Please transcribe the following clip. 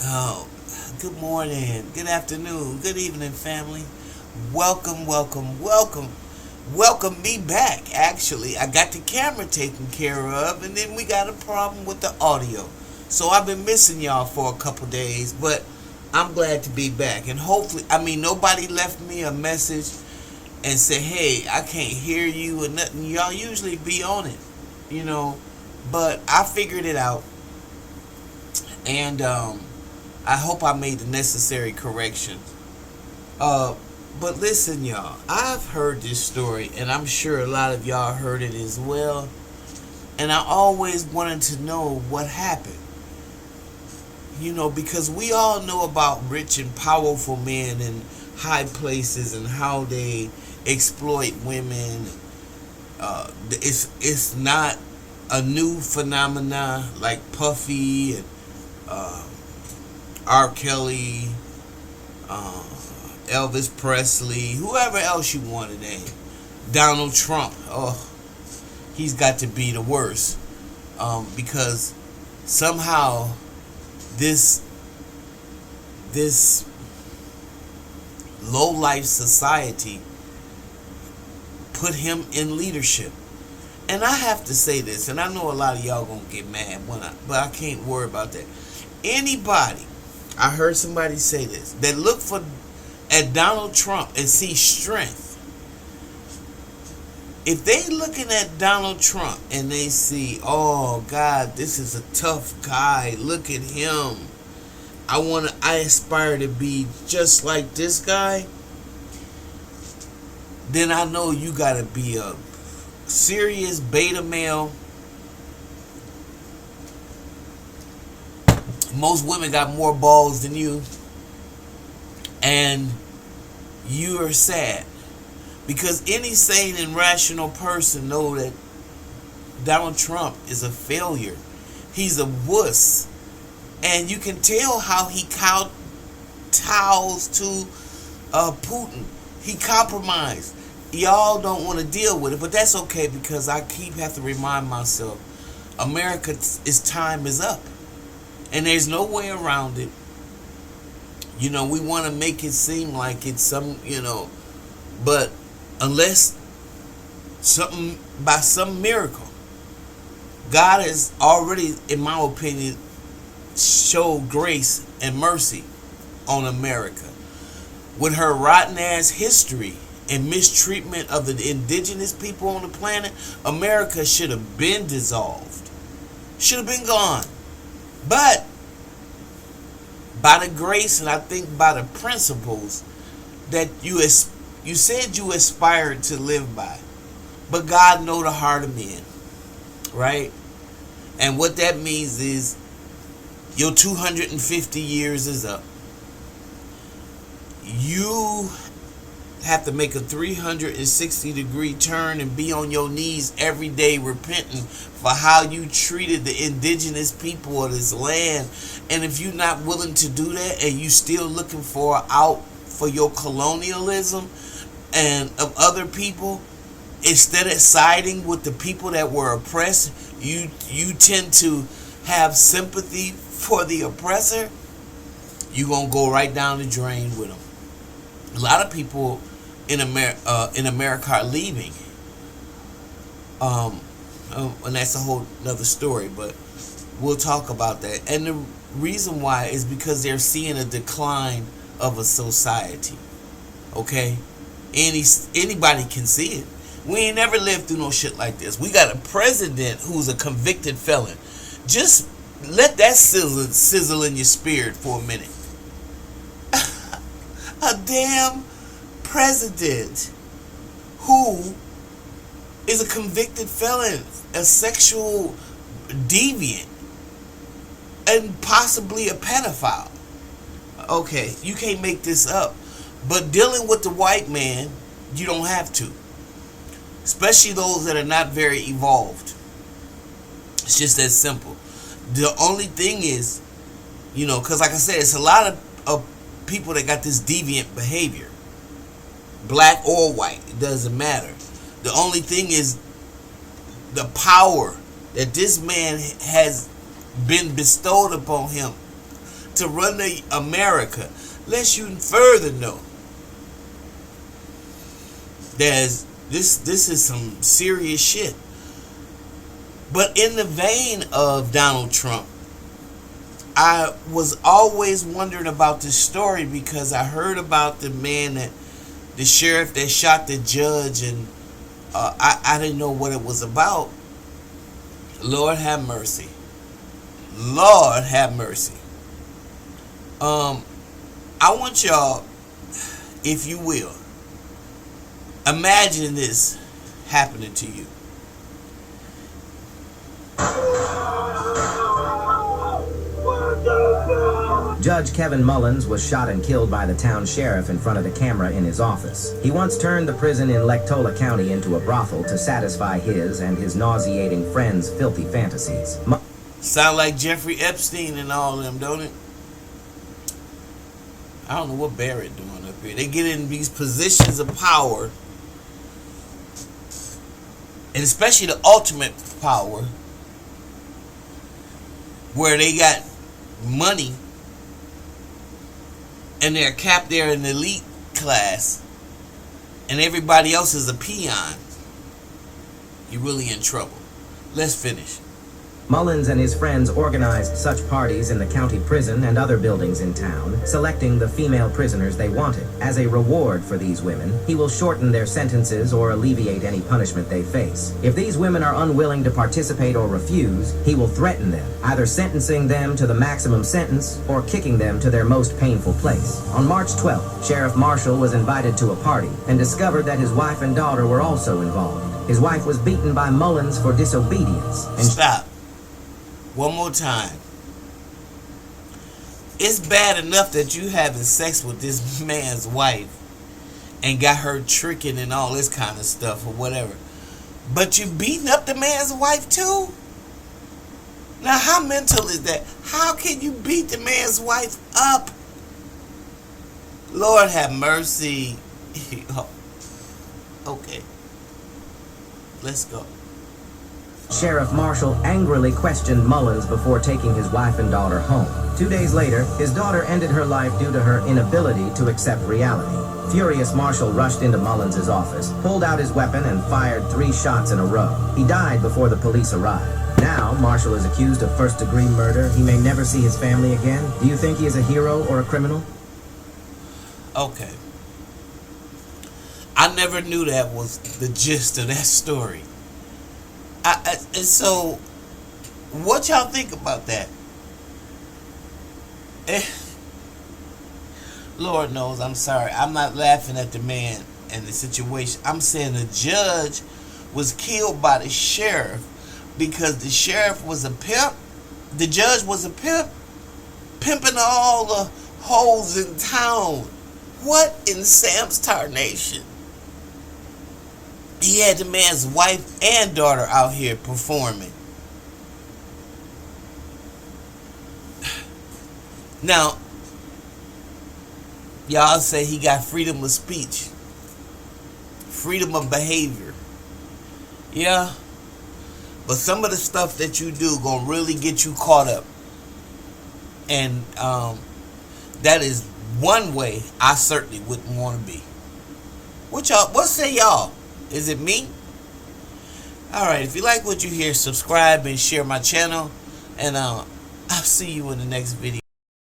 Oh, good morning, good afternoon, good evening, family. Welcome, welcome, welcome. Welcome me back. Actually, I got the camera taken care of, and then we got a problem with the audio. So I've been missing y'all for a couple days, but I'm glad to be back. And hopefully, nobody left me a message and said, hey, I can't hear you or nothing. Y'all usually be on it, you know. But I figured it out, and I hope I made the necessary corrections. Uh, but listen, y'all, I've heard this story, and I'm sure a lot of y'all heard it as well. And I always wanted to know what happened. Because we all know about rich and powerful men in high places and how they exploit women. It's not a new phenomena like Puffy and uh, R. Kelly, uh, Elvis Presley, whoever else you want to name. Donald Trump. Oh, he's got to be the worst. Because somehow this this low life society put him in leadership. And I have to say this, and I know a lot of y'all gonna get mad but I can't worry about that. Anybody, I heard somebody say this, that look at Donald Trump and see strength. If they looking at Donald Trump and they see, oh God, this is a tough guy, look at him, I aspire to be just like this guy, then I know you gotta be a serious beta male. Most women got more balls than you, and you are sad. Because any sane and rational person know that Donald Trump is a failure. He's a wuss. And you can tell how he kowtows to Putin. He compromised. Y'all don't want to deal with it, but that's okay because I have to remind myself, America's time is up. And there's no way around it. We want to make it seem like it's but unless by some miracle, God has already, in my opinion, showed grace and mercy on America. With her rotten ass history and mistreatment of the indigenous people on the planet, America should have been dissolved. Should have been gone. But by the grace and I think by the principles that you said you aspired to live by, but God know the heart of men, right? And what that means is your 250 years is up. You have to make a 360-degree turn and be on your knees every day repenting for how you treated the indigenous people of this land. And if you're not willing to do that and you still looking for out for your colonialism and of other people, instead of siding with the people that were oppressed, you tend to have sympathy for the oppressor, you're going to go right down the drain with them. A lot of people in America are leaving. And that's a whole nother story, but we'll talk about that. And the reason why is because they're seeing a decline of a society. Okay? Anybody can see it. We ain't never lived through no shit like this. We got a president who's a convicted felon. Just let that sizzle in your spirit for a minute. A damn president who is a convicted felon, a sexual deviant, and possibly a pedophile. Okay, you can't make this up. But dealing with the white man, you don't have to. Especially those that are not very evolved. It's just that simple. The only thing is, because like I said, it's a lot of people that got this deviant behavior. Black or white, it doesn't matter. The only thing is the power that this man has been bestowed upon him to run the America, lest you further know there's this is some serious shit. But in the vein of Donald Trump, I was always wondering about this story because I heard about the sheriff that shot the judge, and I didn't know what it was about. Lord have mercy. Lord have mercy. I want y'all, if you will, imagine this happening to you. Judge Kevin Mullins was shot and killed by the town sheriff in front of the camera in his office. He once turned the prison in Lectola County into a brothel to satisfy his and his nauseating friends' filthy fantasies. Sound like Jeffrey Epstein and all of them, don't it? I don't know what Barrett doing up here. They get in these positions of power, and especially the ultimate power, where they got money and they're capped there in the elite class and everybody else is a peon. You're really in trouble. Let's finish. Mullins and his friends organized such parties in the county prison and other buildings in town, selecting the female prisoners they wanted. As a reward for these women, he will shorten their sentences or alleviate any punishment they face. If these women are unwilling to participate or refuse, he will threaten them, either sentencing them to the maximum sentence or kicking them to their most painful place. On March 12th, Sheriff Marshall was invited to a party and discovered that his wife and daughter were also involved. His wife was beaten by Mullins for disobedience. Stop. One more time. It's bad enough that you having sex with this man's wife and got her tricking and all this kind of stuff or whatever. But you beating up the man's wife too? Now how mental is that? How can you beat the man's wife up? Lord have mercy. Okay. Let's go. Sheriff Marshall angrily questioned Mullins before taking his wife and daughter home. 2 days later, his daughter ended her life due to her inability to accept reality. Furious, Marshall rushed into Mullins' office, pulled out his weapon, and fired 3 shots in a row. He died before the police arrived. Now, Marshall is accused of first-degree murder. He may never see his family again. Do you think he is a hero or a criminal? Okay. I never knew that was the gist of that story. And so, what y'all think about that? Lord knows, I'm sorry. I'm not laughing at the man and the situation. I'm saying the judge was killed by the sheriff because the sheriff was a pimp. The judge was a pimp, pimping all the hoes in town. What in Sam's tarnation? He had the man's wife and daughter out here performing. Now, y'all say he got freedom of speech, freedom of behavior. Yeah, but some of the stuff that you do gonna really get you caught up, and that is one way I certainly wouldn't want to be. What say y'all? Is it me? Alright, if you like what you hear, subscribe and share my channel. And I'll see you in the next video.